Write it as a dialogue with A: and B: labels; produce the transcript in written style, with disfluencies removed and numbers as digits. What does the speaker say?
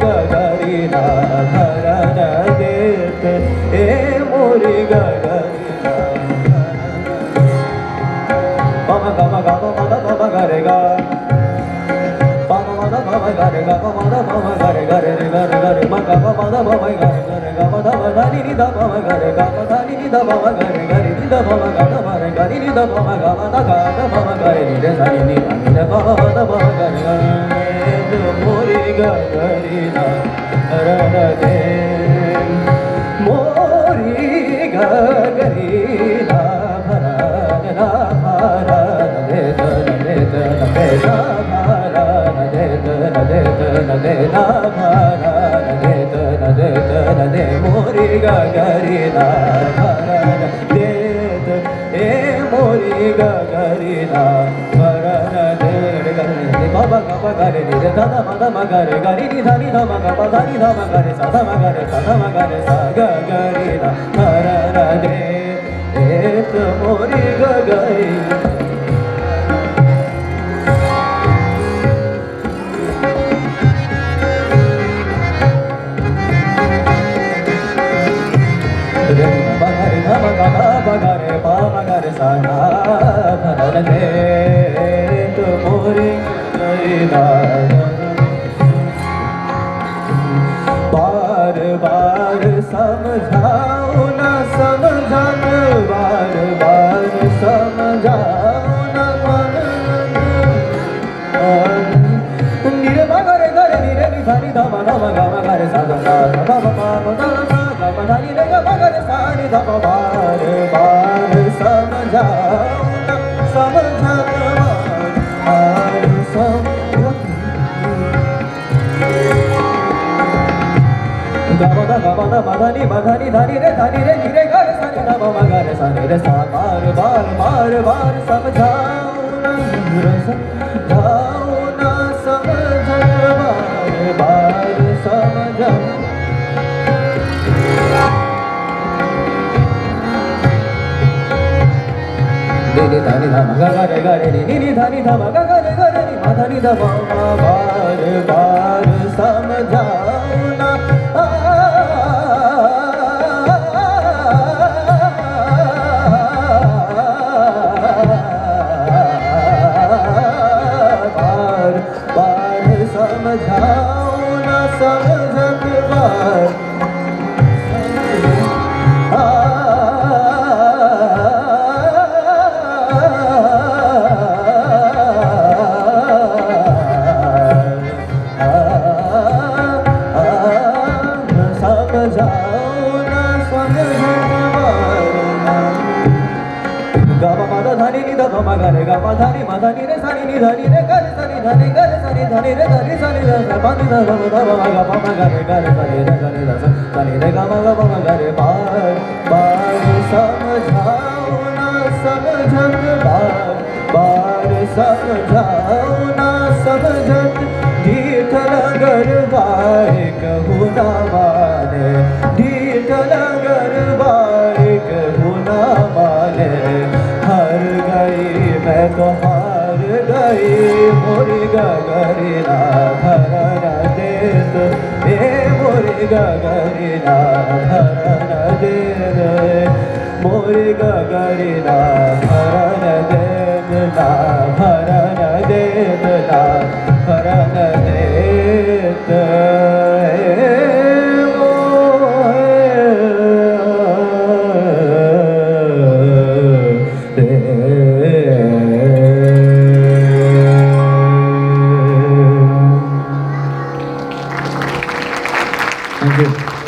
A: गगरी ना भरण देत ए मोरी गगरी ना पम गम गम मद पम गरे गा पम मद पम गरे गा पम मद पम गरे गरे रे गरे गरे म गम मद पम गरे गरे ग मद म ध नि ध पम गरे ग म ध नि ध पम गरे गरे नि ध पम ग ध म रे ग नि ध पम ग म ध ग ध पम गरे नि रे सा नि ध पम ध पम गरे गरे मोरी गगरी ना भरण दे मोरी गगरी ना भरण ना भरण दे दे दे दे ना भरण दे दे दे दे ना भरण दे दे दे मोरी गगरी ना भरण दे ए मोरी गगरी ना भरण दे बाबा बाबा गरे नि रे धा धा म ध म गरे गरि नि धा नि ध म ग प धा नि ध म गरे सा ध म गरे सा ध म गरे सा ग गरि ना भरण दे एक मोरी गगरी रे ध म गरे ध म ग ध प गरे प म गरे सा ना भरण दे एक मोरी गगरी ना बार बार समझाओ न समझन बार बार समझाओ न मन निरे मा गरे गरे निरे नि सा नि ध म ध म ग म गरे सा ध सा ध प प म ध सा ग म ध नि रे ग म गरे सा नि ध प बार बार समझाओ न समझन बार गमदा गमदा मधनी मधनी धनी रे नि रे ग रे सा नि ध म म ग रे सा नि रे सा बार बार बार बार समझाओ न समझाओ न समझन बार बार समझाओ नि नि ध नि ध म ग ग रे ग रे नि नि ध नि ध म ग ग रे ग रे नि म ध नि ध म म बार बार समझाओ न बार बार समझाओ न समझत बार समझाओ न समझत बार ग म ध नि नि ध प म ग रे ग म ध नि रे सा नि ध नि रे ग रे सा नि ध नि ग रे सा नि ध नि रे ध नि सा नि ध सा प नि ध ध म ध प म ग प म ग रे ग रे सा नि रे ग नि ध सा सा नि रे ग म ग प म ग रे बार बार समझाओ न समझत बार बार समझाओ न समझत ढीठ लगर बाए कहू न माने ढीठ लगर बाए कहू न माने हार गई मैं तो हार गई मोरी गगरी ना भरण देत ए मोरी गगरी ना भरण देत मोरी गगरी ना भरण देत ना भरण देत ना भरण देत Thank you.